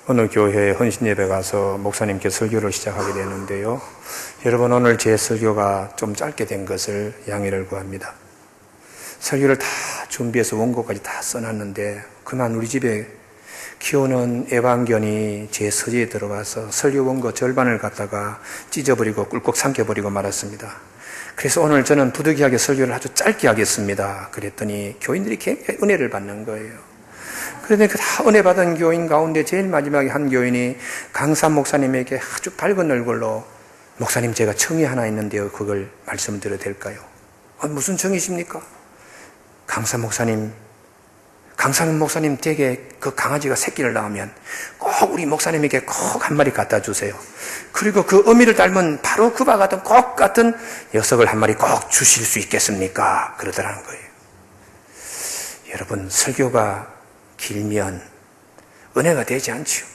어느 교회에 헌신예배 가서 목사님께 설교를 시작하게 되는데요. 여러분, 오늘 제 설교가 좀 짧게 된 것을 양해를 구합니다. 설교를 다 준비해서 원고까지 다 써놨는데 그만 우리 집에 키우는 애완견이 제 서재에 들어가서 설교 원고 절반을 갖다가 찢어버리고 꿀꺽 삼켜버리고 말았습니다. 그래서 오늘 저는 부득이하게 설교를 아주 짧게 하겠습니다. 그랬더니 교인들이 굉장히 은혜를 받는 거예요. 그런데 다 은혜 받은 교인 가운데 제일 마지막에 한 교인이 강사 목사님에게 아주 밝은 얼굴로 목사님, 제가 청이 하나 있는데요, 그걸 말씀드려도 될까요? 무슨 청이십니까? 강사 목사님 댁에 그 강아지가 새끼를 낳으면 꼭 우리 목사님에게 꼭 한 마리 갖다 주세요. 그리고 그 어미를 닮은 바로 그와 같은 꼭 같은 녀석을 한 마리 꼭 주실 수 있겠습니까? 그러더라는 거예요. 여러분, 설교가 길면 은혜가 되지 않지요.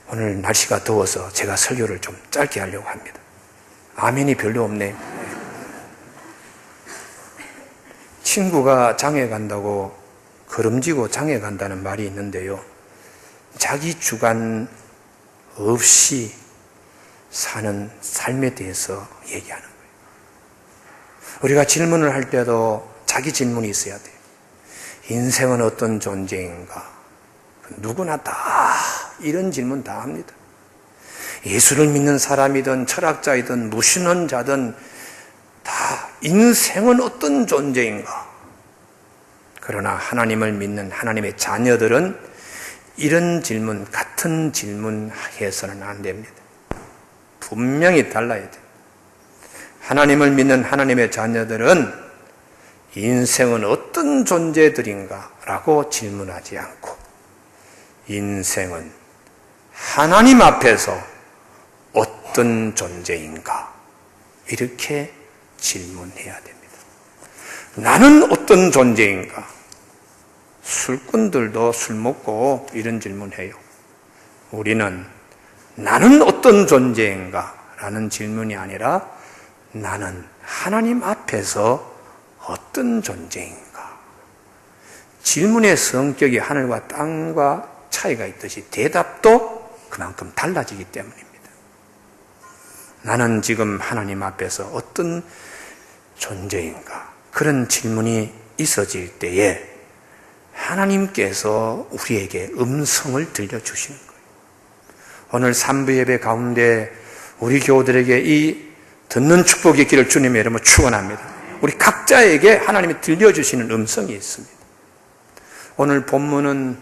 오늘 날씨가 더워서 제가 설교를 좀 짧게 하려고 합니다. 아멘이 별로 없네. 친구가 장에 간다고 걸음지고 장에 간다는 말이 있는데요, 자기 주관 없이 사는 삶에 대해서 얘기하는 거예요. 우리가 질문을 할 때도 자기 질문이 있어야 돼요. 인생은 어떤 존재인가? 누구나 다 이런 질문 다 합니다. 예수를 믿는 사람이든 철학자이든 무신론자든 다 인생은 어떤 존재인가? 그러나 하나님을 믿는 하나님의 자녀들은 이런 질문, 같은 질문 해서는 안 됩니다. 분명히 달라야 돼요. 하나님을 믿는 하나님의 자녀들은 인생은 어떤 존재들인가? 라고 질문하지 않고 인생은 하나님 앞에서 어떤 존재인가? 이렇게 질문해야 됩니다. 나는 어떤 존재인가? 술꾼들도 술 먹고 이런 질문해요. 우리는 나는 어떤 존재인가? 라는 질문이 아니라 나는 하나님 앞에서 어떤 존재인가? 질문의 성격이 하늘과 땅과 차이가 있듯이 대답도 그만큼 달라지기 때문입니다. 나는 지금 하나님 앞에서 어떤 존재인가? 그런 질문이 있어질 때에 하나님께서 우리에게 음성을 들려주시는 거예요. 오늘 3부 예배 가운데 우리 교우들에게 이 듣는 축복이 있기를 주님의 이름으로 축원합니다. 우리 각자에게 하나님이 들려주시는 음성이 있습니다. 오늘 본문은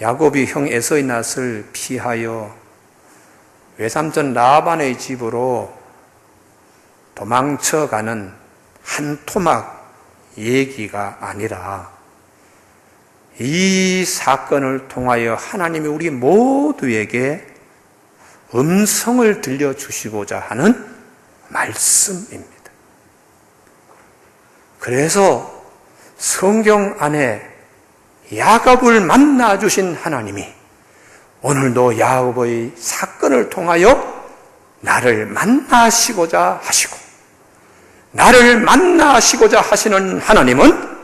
야곱이 형 에서의 낯을 피하여 외삼촌 라반의 집으로 도망쳐가는 한 토막 얘기가 아니라 이 사건을 통하여 하나님이 우리 모두에게 음성을 들려주시고자 하는 말씀입니다. 그래서 성경 안에 야곱을 만나주신 하나님이 오늘도 야곱의 사건을 통하여 나를 만나시고자 하시고, 나를 만나시고자 하시는 하나님은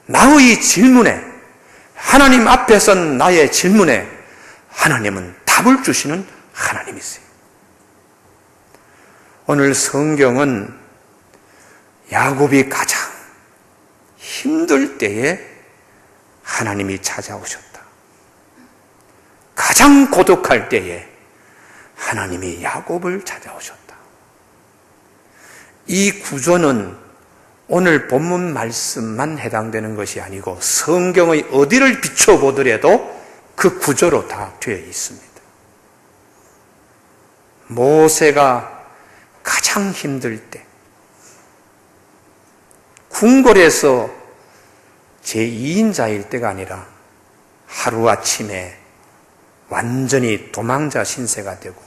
나의 질문에, 하나님 앞에서 나의 질문에 하나님은 답을 주시는 하나님이세요. 오늘 성경은 야곱이 가장 힘들 때에 하나님이 찾아오셨다. 가장 고독할 때에 하나님이 야곱을 찾아오셨다. 이 구조는 오늘 본문 말씀만 해당되는 것이 아니고 성경의 어디를 비춰보더라도 그 구조로 다 되어 있습니다. 모세가 가장 힘들 때 궁궐에서 제2인자일 때가 아니라 하루아침에 완전히 도망자 신세가 되고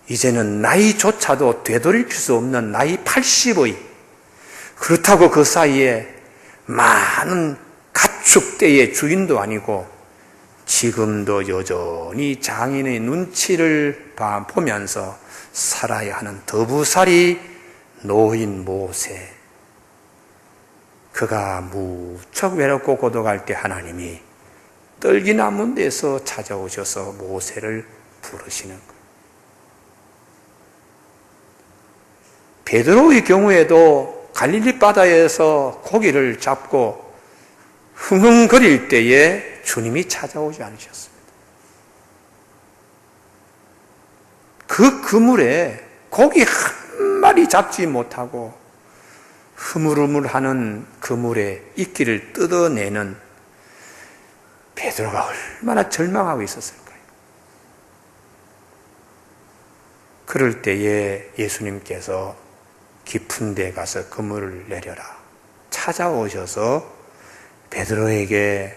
이제는 나이조차도 되돌릴 수 없는 나이 80의, 그렇다고 그 사이에 많은 가축대의 주인도 아니고 지금도 여전히 장인의 눈치를 보면서 살아야 하는 더부살이 노인 모세, 그가 무척 외롭고 고독할 때 하나님이 떨기나무 데서 찾아오셔서 모세를 부르시는 거예요. 베드로의 경우에도 갈릴리 바다에서 고기를 잡고 흥흥거릴 때에 주님이 찾아오지 않으셨습니다. 그 그물에 고기 한 마리 잡지 못하고 흐물흐물하는 그물에 이끼를 뜯어내는 베드로가 얼마나 절망하고 있었을까요? 그럴 때에 예수님께서 깊은 데 가서 그물을 내려라 찾아오셔서 베드로에게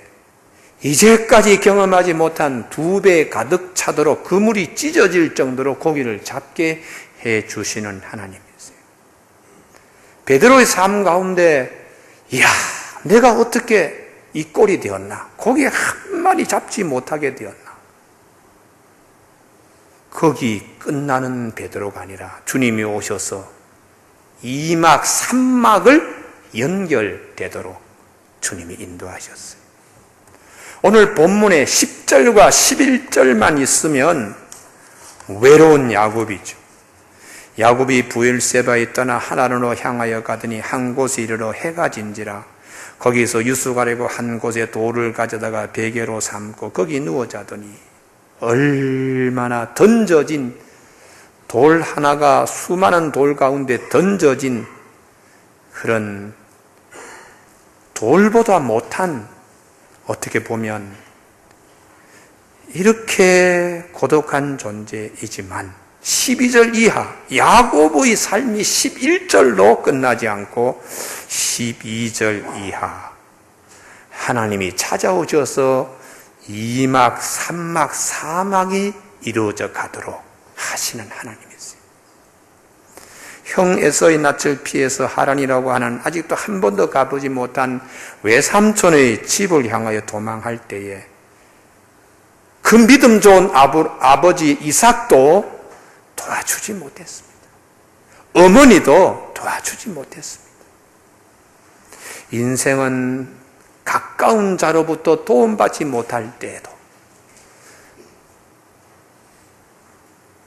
이제까지 경험하지 못한 2배 가득 차도록 그물이 찢어질 정도로 고기를 잡게 해 주시는 하나님이세요. 베드로의 삶 가운데 이야, 내가 어떻게 이 꼴이 되었나? 고기 한 마리 잡지 못하게 되었나? 거기 끝나는 베드로가 아니라 주님이 오셔서 2막 3막을 연결되도록 주님이 인도하셨어요. 오늘 본문에 10절과 11절만 있으면 외로운 야곱이죠. 야곱이 부엘세바에 떠나 하나님으로 향하여 가더니 한 곳에 이르러 해가 진지라. 거기서 유수 가리고 한 곳에 돌을 가져다가 베개로 삼고 거기 누워 자더니 얼마나 던져진 돌 하나가 수많은 돌 가운데 던져진 그런 돌보다 못한, 어떻게 보면 이렇게 고독한 존재이지만 12절 이하 야곱의 삶이 11절로 끝나지 않고 12절 이하 하나님이 찾아오셔서 2막, 3막, 4막이 이루어져 가도록 하시는 하나님이세요. 형 에서의 낯을 피해서 하란이라고 하는 아직도 한 번도 가보지 못한 외삼촌의 집을 향하여 도망할 때에 그 믿음 좋은 아버지 이삭도 도와주지 못했습니다. 어머니도 도와주지 못했습니다. 인생은 가까운 자로부터 도움받지 못할 때에도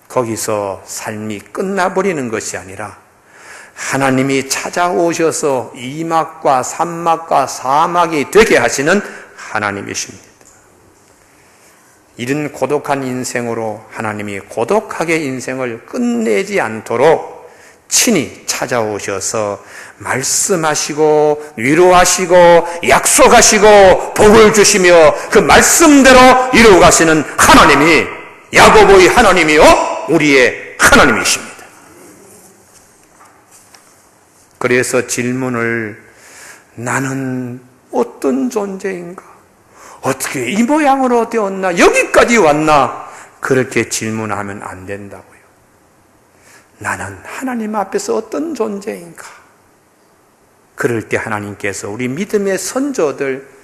거기서 삶이 끝나버리는 것이 아니라 하나님이 찾아오셔서 2막과 3막과 4막이 되게 하시는 하나님이십니다. 이런 고독한 인생으로 하나님이 고독하게 인생을 끝내지 않도록 친히 찾아오셔서 말씀하시고 위로하시고 약속하시고 복을 주시며 그 말씀대로 이루어가시는 하나님이 야곱의 하나님이요 우리의 하나님이십니다. 그래서 질문을 나는 어떤 존재인가? 어떻게 이 모양으로 되었나? 여기까지 왔나? 그렇게 질문하면 안 된다고요. 나는 하나님 앞에서 어떤 존재인가? 그럴 때 하나님께서 우리 믿음의 선조들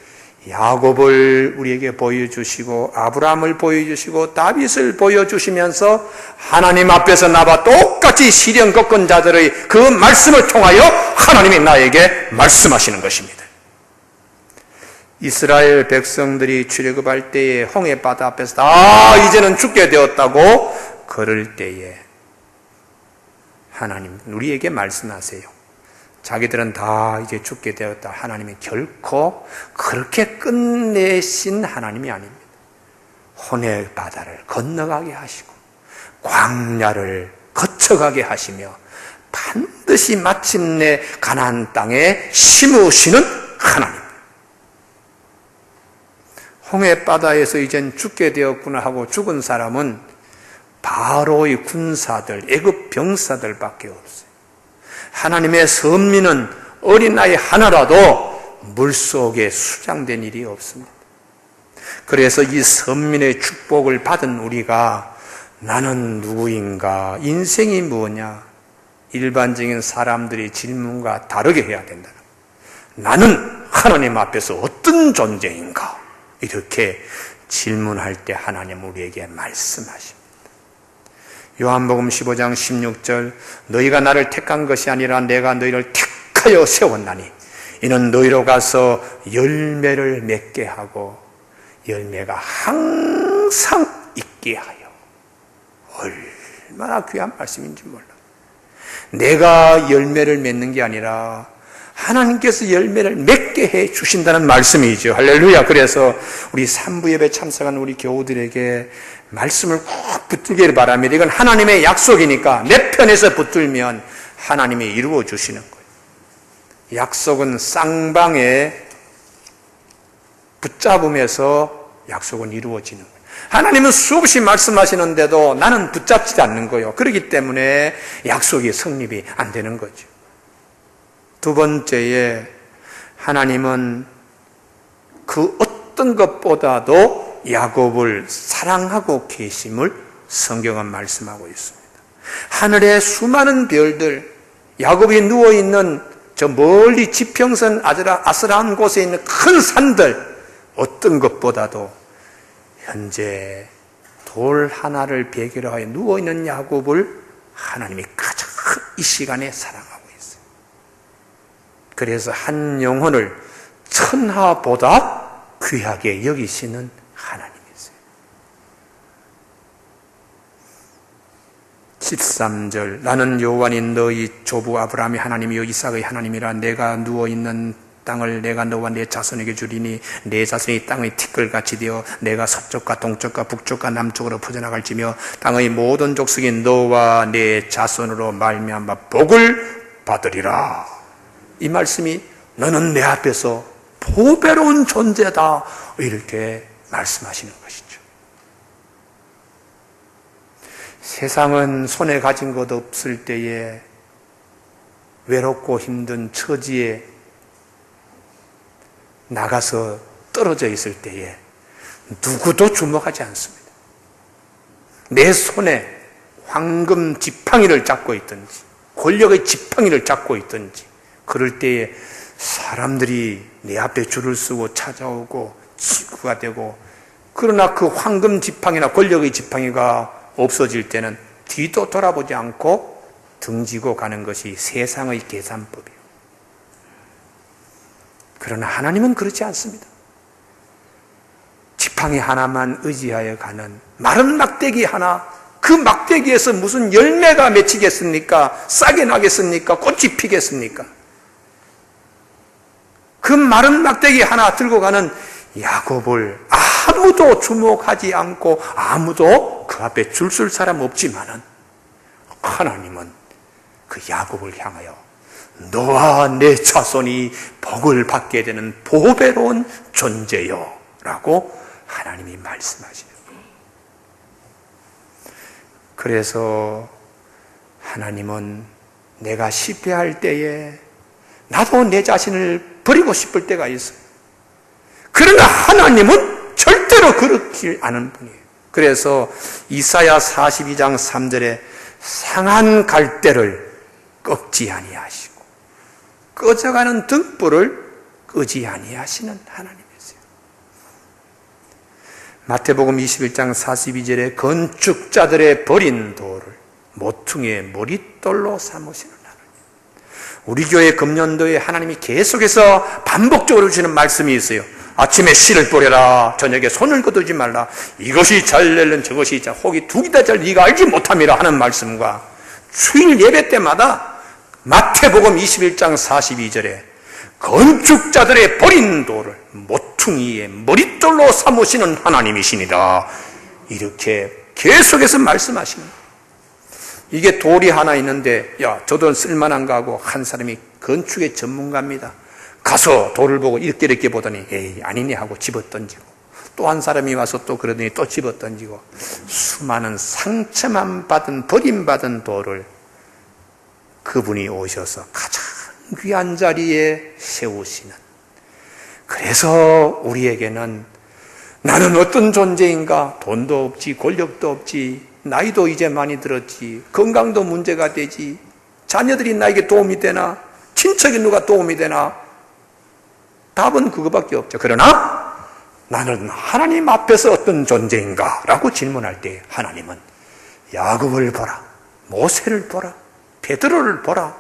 야곱을 우리에게 보여주시고 아브라함을 보여주시고 다윗을 보여주시면서 하나님 앞에서 나와 똑같이 시련 겪은 자들의 그 말씀을 통하여 하나님이 나에게 말씀하시는 것입니다. 이스라엘 백성들이 출애굽할 때에 홍해 바다 앞에서 이제는 죽게 되었다고 그럴 때에 하나님 우리에게 말씀하세요. 자기들은 다 이제 죽게 되었다. 하나님이 결코 그렇게 끝내신 하나님이 아닙니다. 홍해 바다를 건너가게 하시고 광야를 거쳐가게 하시며 반드시 마침내 가나안 땅에 심으시는 하나님. 홍해 바다에서 이젠 죽게 되었구나 하고 죽은 사람은 바로의 군사들, 애굽 병사들밖에 없어요. 하나님의 선민은 어린아이 하나라도 물속에 수장된 일이 없습니다. 그래서 이 선민의 축복을 받은 우리가 나는 누구인가? 인생이 뭐냐? 일반적인 사람들이 질문과 다르게 해야 된다. 나는 하나님 앞에서 어떤 존재인가? 이렇게 질문할 때 하나님 우리에게 말씀하십니다. 요한복음 15장 16절 너희가 나를 택한 것이 아니라 내가 너희를 택하여 세웠나니 이는 너희로 가서 열매를 맺게 하고 열매가 항상 있게 하여. 얼마나 귀한 말씀인지 몰라. 내가 열매를 맺는 게 아니라 하나님께서 열매를 맺게 해 주신다는 말씀이죠. 할렐루야. 그래서 우리 3부 예배 참석한 우리 교우들에게 말씀을 꼭 붙들기를 바랍니다. 이건 하나님의 약속이니까 내 편에서 붙들면 하나님이 이루어 주시는 거예요. 약속은 쌍방에 붙잡음에서 약속은 이루어지는 거예요. 하나님은 수없이 말씀하시는데도 나는 붙잡지 않는 거예요. 그렇기 때문에 약속이 성립이 안 되는 거죠. 두 번째에 하나님은 그 어떤 것보다도 야곱을 사랑하고 계심을 성경은 말씀하고 있습니다. 하늘의 수많은 별들, 야곱이 누워있는 저 멀리 지평선 아스라한 곳에 있는 큰 산들, 어떤 것보다도 현재 돌 하나를 베개로 하여 누워있는 야곱을 하나님이 가장 이 시간에 사랑하고 있어요. 그래서 한 영혼을 천하보다 귀하게 여기시는 하나님이세요. 13절 나는 여호와니 너희 조부 아브라함의 하나님이요 이삭의 하나님이라. 내가 누워있는 땅을 내가 너와 내 자손에게 주리니 내 자손이 땅의 티끌같이 되어 내가 서쪽과 동쪽과 북쪽과 남쪽으로 퍼져나갈지며 땅의 모든 족속이 너와 내 자손으로 말미암아 복을 받으리라. 이 말씀이 너는 내 앞에서 보배로운 존재다, 이렇게 말씀하시는 것이죠. 세상은 손에 가진 것 없을 때에 외롭고 힘든 처지에 나가서 떨어져 있을 때에 누구도 주목하지 않습니다. 내 손에 황금 지팡이를 잡고 있든지 권력의 지팡이를 잡고 있든지 그럴 때에 사람들이 내 앞에 줄을 서고 찾아오고 친구가 되고, 그러나 그 황금 지팡이나 권력의 지팡이가 없어질 때는 뒤도 돌아보지 않고 등지고 가는 것이 세상의 계산법이에요. 그러나 하나님은 그렇지 않습니다. 지팡이 하나만 의지하여 가는 마른 막대기 하나, 그 막대기에서 무슨 열매가 맺히겠습니까? 싹이 나겠습니까? 꽃이 피겠습니까? 그 마른 막대기 하나 들고 가는 야곱을 아무도 주목하지 않고 아무도 그 앞에 줄 설 사람 없지만은 하나님은 그 야곱을 향하여 너와 내 자손이 복을 받게 되는 보배로운 존재요 라고 하나님이 말씀하시는 거예요. 그래서 하나님은 내가 실패할 때에 나도 내 자신을 버리고 싶을 때가 있어요. 그러나 하나님은 절대로 그렇지 않은 분이에요. 그래서 이사야 42장 3절에 상한 갈대를 꺾지 아니하시고 꺼져가는 등불을 끄지 아니하시는 하나님이세요. 마태복음 21장 42절에 건축자들의 버린 돌을 모퉁이의 머릿돌로 삼으시는 하나님. 우리 교회 금년도에 하나님이 계속해서 반복적으로 주시는 말씀이 있어요. 아침에 씨를 뿌려라, 저녁에 손을 거두지 말라, 이것이 잘 될는 저것이 잘, 혹이 두 기다 잘 네가 알지 못함이라 하는 말씀과 주일 예배 때마다 마태복음 21장 42절에 건축자들의 버린 돌을 모퉁이의 머릿돌로 삼으시는 하나님이시니라, 이렇게 계속해서 말씀하시는 거예요. 이게 돌이 하나 있는데 야, 저도 쓸만한가 하고 한 사람이 건축의 전문가입니다. 가서 돌을 보고 이렇게 보더니 에이 아니네 하고 집어던지고, 또 한 사람이 와서 또 그러더니 또 집어던지고, 수많은 상처만 받은 버림받은 돌을 그분이 오셔서 가장 귀한 자리에 세우시는. 그래서 우리에게는 나는 어떤 존재인가, 돈도 없지 권력도 없지 나이도 이제 많이 들었지 건강도 문제가 되지 자녀들이 나에게 도움이 되나 친척이 누가 도움이 되나, 답은 그거밖에 없죠. 그러나 나는 하나님 앞에서 어떤 존재인가 라고 질문할 때 하나님은 야곱을 보라, 모세를 보라, 베드로를 보라,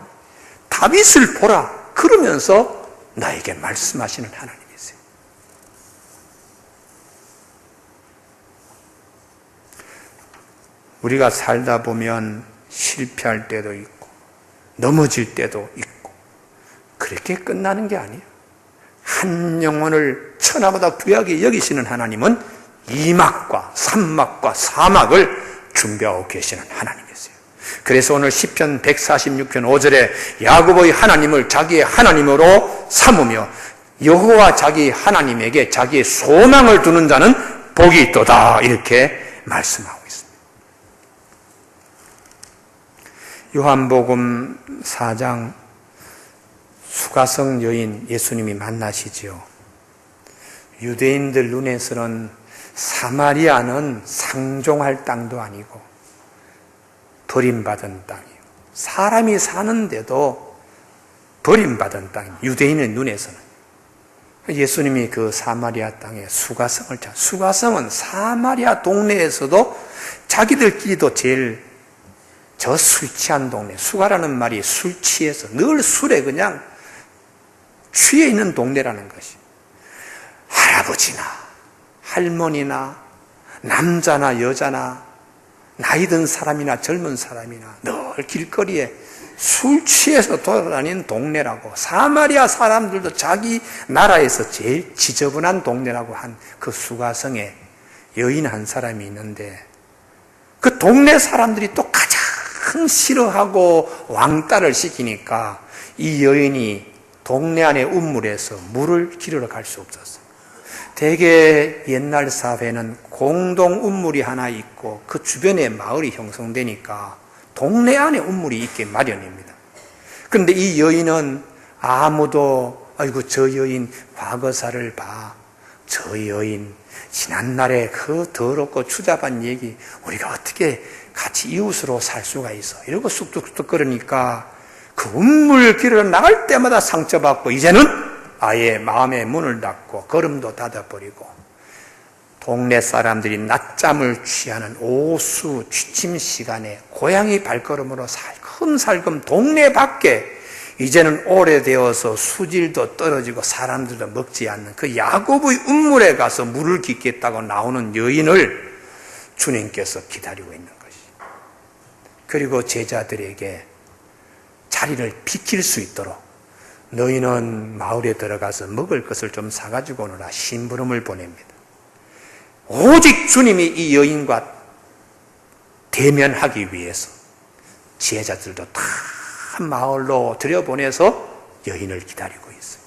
다윗을 보라 그러면서 나에게 말씀하시는 하나님이세요. 우리가 살다 보면 실패할 때도 있고 넘어질 때도 있고 그렇게 끝나는 게 아니에요. 한 영혼을 천하보다 귀하게 여기시는 하나님은 이막과 삼막과 사막을 준비하고 계시는 하나님이세요. 그래서 오늘 시편 146편 5절에 야곱의 하나님을 자기의 하나님으로 삼으며 여호와 자기 하나님에게 자기의 소망을 두는 자는 복이 있도다 이렇게 말씀하고 있습니다. 요한복음 4장 수가성 여인 예수님이 만나시지요. 유대인들 눈에서는 사마리아는 상종할 땅도 아니고 버림받은 땅이에요. 사람이 사는데도 버림받은 땅이에요. 유대인의 눈에서는. 예수님이 그 사마리아 땅에 수가성을 찾아. 수가성은 사마리아 동네에서도 자기들끼리도 제일 저 술 취한 동네. 수가라는 말이 술 취해서 늘 술에 그냥 취해 있는 동네라는 것이. 할아버지나 할머니나 남자나 여자나 나이 든 사람이나 젊은 사람이나 늘 길거리에 술 취해서 돌아다니는 동네라고. 사마리아 사람들도 자기 나라에서 제일 지저분한 동네라고 한 그 수가성에 여인 한 사람이 있는데 그 동네 사람들이 또 가장 싫어하고 왕따를 시키니까 이 여인이 동네 안의 우물에서 물을 기르러 갈 수 없었어요. 대개 옛날 사회는 공동 우물이 하나 있고 그 주변에 마을이 형성되니까 동네 안에 우물이 있게 마련입니다. 그런데 이 여인은 아무도 아이고 저 여인 과거사를 봐. 저 여인 지난날에 그 더럽고 추잡한 얘기 우리가 어떻게 같이 이웃으로 살 수가 있어. 이러고 쑥쑥쑥 그러니까 그 우물 길을 나갈 때마다 상처받고 이제는 아예 마음의 문을 닫고 걸음도 닫아버리고 동네 사람들이 낮잠을 취하는 오수 취침 시간에 고양이 발걸음으로 살금살금 동네 밖에 이제는 오래되어서 수질도 떨어지고 사람들도 먹지 않는 그 야곱의 우물에 가서 물을 깃겠다고 나오는 여인을 주님께서 기다리고 있는 것이. 그리고 제자들에게 자리를 비킬 수 있도록 너희는 마을에 들어가서 먹을 것을 좀 사가지고 오너라 심부름을 보냅니다. 오직 주님이 이 여인과 대면하기 위해서 제자들도 다 마을로 들여보내서 여인을 기다리고 있어요.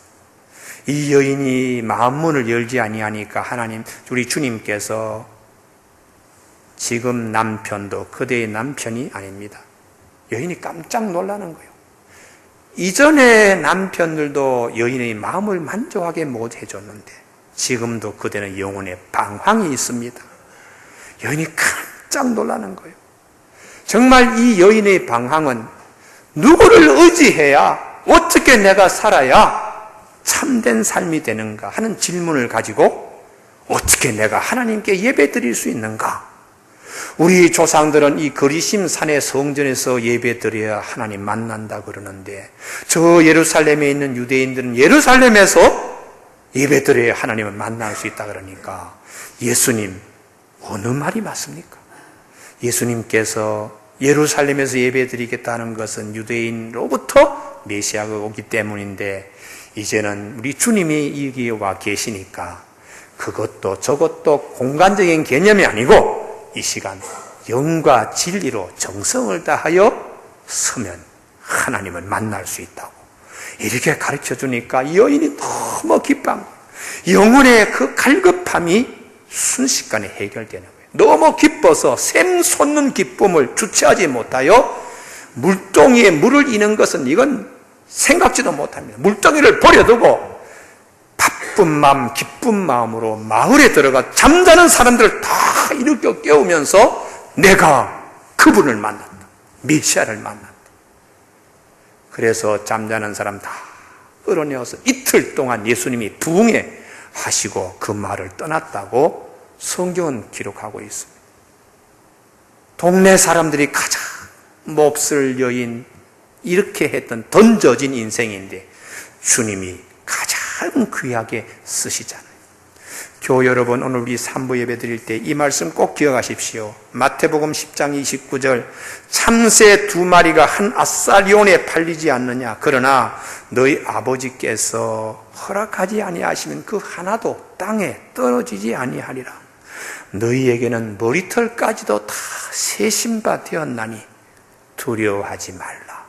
이 여인이 마음문을 열지 아니하니까 하나님, 우리 주님께서 지금 남편도 그대의 남편이 아닙니다. 여인이 깜짝 놀라는 거예요. 이전에 남편들도 여인의 마음을 만족하게 못 해줬는데 지금도 그대는 영혼에 방황이 있습니다. 여인이 깜짝 놀라는 거예요. 정말 이 여인의 방황은 누구를 의지해야 어떻게 내가 살아야 참된 삶이 되는가 하는 질문을 가지고 어떻게 내가 하나님께 예배 드릴 수 있는가? 우리 조상들은 이 거리심 산의 성전에서 예배 드려야 하나님 만난다 그러는데 저 예루살렘에 있는 유대인들은 예루살렘에서 예배 드려야 하나님을 만날 수 있다 그러니까 예수님 어느 말이 맞습니까? 예수님께서 예루살렘에서 예배 드리겠다는 것은 유대인으로부터 메시아가 오기 때문인데 이제는 우리 주님이 여기에 와 계시니까 그것도 저것도 공간적인 개념이 아니고 이 시간 영과 진리로 정성을 다하여 서면 하나님을 만날 수 있다고 이렇게 가르쳐 주니까 여인이 너무 기뻐합니다. 영혼의 그 갈급함이 순식간에 해결되는 거예요. 너무 기뻐서 샘 솟는 기쁨을 주체하지 못하여 물동이에 물을 이는 것은 이건 생각지도 못합니다. 물동이를 버려두고 바쁜 마음, 기쁜 마음으로 마을에 들어가 잠자는 사람들을 다 일으켜 깨우면서 내가 그분을 만났다. 메시아를 만났다. 그래서 잠자는 사람 다 끌어내어서 이틀 동안 예수님이 부흥해 하시고 그 말을 떠났다고 성경은 기록하고 있습니다. 동네 사람들이 가장 몹쓸 여인 이렇게 했던 던져진 인생인데 주님이 가장 귀하게 쓰시잖아요. 교회 여러분, 오늘 우리 3부 예배 드릴 때 이 말씀 꼭 기억하십시오. 마태복음 10장 29절, 참새 2마리가 한 아살리온에 팔리지 않느냐. 그러나 너희 아버지께서 허락하지 아니하시면 그 하나도 땅에 떨어지지 아니하리라. 너희에게는 머리털까지도 다 세신 바 되었나니 두려워하지 말라.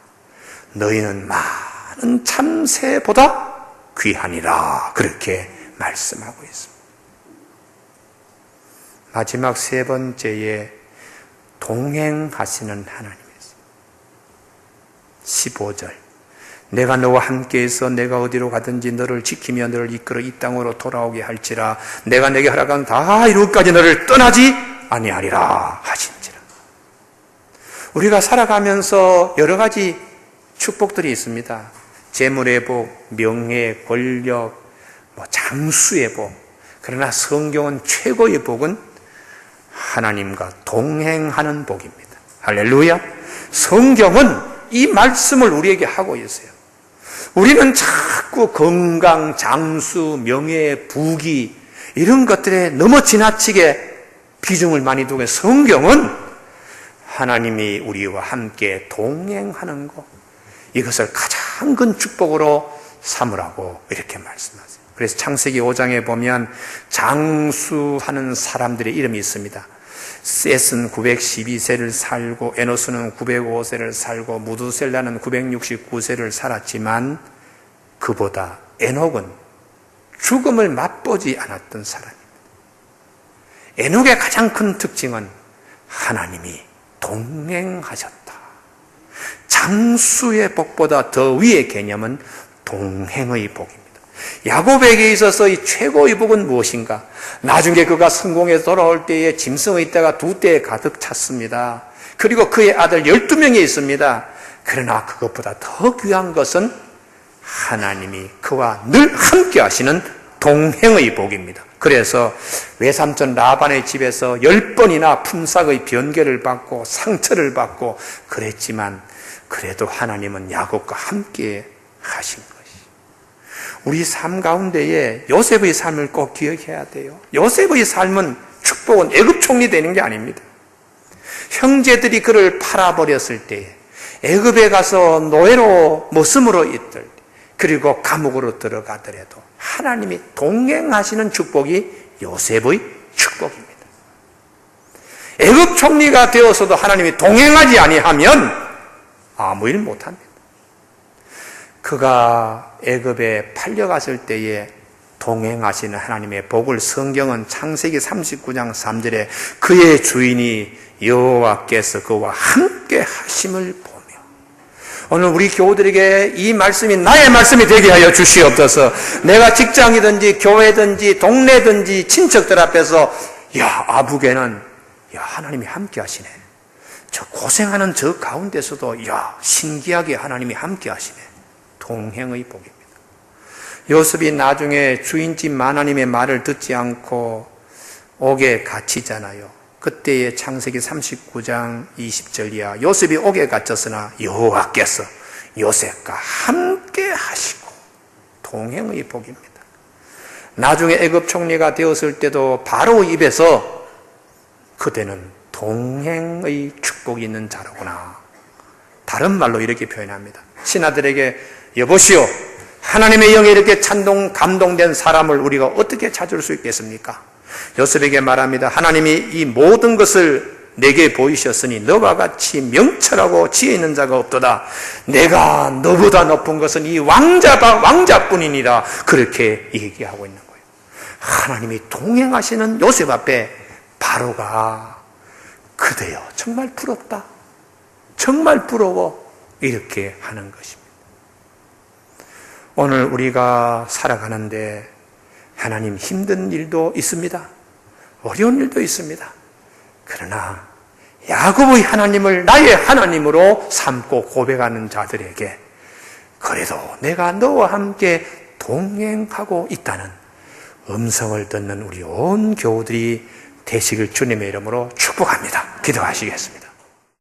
너희는 많은 참새보다 귀하니라. 그렇게 말씀하고 있습니다. 마지막 세 번째에 동행하시는 하나님이었습니다. 15절, 내가 너와 함께해서 내가 어디로 가든지 너를 지키며 너를 이끌어 이 땅으로 돌아오게 할지라. 내가 내게 허락한 다 이루기까지 너를 떠나지 아니하리라 하신지라. 우리가 살아가면서 여러 가지 축복들이 있습니다. 재물의 복, 명예, 권력, 장수의 복. 그러나 성경은 최고의 복은 하나님과 동행하는 복입니다. 할렐루야. 성경은 이 말씀을 우리에게 하고 있어요. 우리는 자꾸 건강, 장수, 명예, 부귀 이런 것들에 너무 지나치게 비중을 많이 두고, 성경은 하나님이 우리와 함께 동행하는 것, 이것을 가장 큰 축복으로 삼으라고 이렇게 말씀하세요. 그래서 창세기 5장에 보면 장수하는 사람들의 이름이 있습니다. 셋은 912세를 살고, 에노스는 905세를 살고, 무두셀라는 969세를 살았지만 그보다 에녹은 죽음을 맛보지 않았던 사람입니다. 에녹의 가장 큰 특징은 하나님이 동행하셨다. 장수의 복보다 더 위의 개념은 동행의 복입니다. 야곱에게 있어서 이 최고의 복은 무엇인가? 나중에 그가 성공해서 돌아올 때에 짐승의 떼가 2떼에 가득 찼습니다. 그리고 그의 아들 12명이 있습니다. 그러나 그것보다 더 귀한 것은 하나님이 그와 늘 함께 하시는 동행의 복입니다. 그래서 외삼촌 라반의 집에서 10번이나 품삯의 변개를 받고 상처를 받고 그랬지만, 그래도 하나님은 야곱과 함께 하신 것이. 우리 삶 가운데에 요셉의 삶을 꼭 기억해야 돼요. 요셉의 삶은, 축복은 애굽 총리 되는 게 아닙니다. 형제들이 그를 팔아버렸을 때에, 애굽에 가서 노예로 머슴으로 있을 때, 그리고 감옥으로 들어가더라도 하나님이 동행하시는 축복이 요셉의 축복입니다. 애굽 총리가 되어서도 하나님이 동행하지 아니하면 아무 일 못합니다. 그가 애굽에 팔려갔을 때에 동행하시는 하나님의 복을 성경은 창세기 39장 3절에 그의 주인이 여호와께서 그와 함께 하심을 보며, 오늘 우리 교우들에게 이 말씀이 나의 말씀이 되게 하여 주시옵소서. 내가 직장이든지 교회든지 동네든지 친척들 앞에서, 야, 아부개는, 야, 하나님이 함께 하시네. 저 고생하는 저 가운데서도, 야, 신기하게 하나님이 함께 하시네. 동행의 복입니다. 요셉이 나중에 주인집 마나님의 말을 듣지 않고 옥에 갇히잖아요. 그때의 창세기 39장 20절 이하, 요셉이 옥에 갇혔으나 여호와께서 요셉과 함께 하시고, 동행의 복입니다. 나중에 애굽 총리가 되었을 때도 바로 입에서 그대는 동행의 축복이 있는 자로구나. 다른 말로 이렇게 표현합니다. 신하들에게, 여보시오, 하나님의 영에 이렇게 감동된 사람을 우리가 어떻게 찾을 수 있겠습니까? 요셉에게 말합니다. 하나님이 이 모든 것을 내게 보이셨으니 너와 같이 명철하고 지혜 있는 자가 없도다. 내가 너보다 높은 것은 이 왕자뿐이니라. 그렇게 얘기하고 있는 거예요. 하나님이 동행하시는 요셉 앞에 바로가, 그대여 정말 부럽다, 정말 부러워, 이렇게 하는 것입니다. 오늘 우리가 살아가는데 하나님, 힘든 일도 있습니다. 어려운 일도 있습니다. 그러나 야곱의 하나님을 나의 하나님으로 삼고 고백하는 자들에게, 그래도 내가 너와 함께 동행하고 있다는 음성을 듣는 우리 온 교우들이 되시길 주님의 이름으로 축복합니다. 기도하시겠습니다.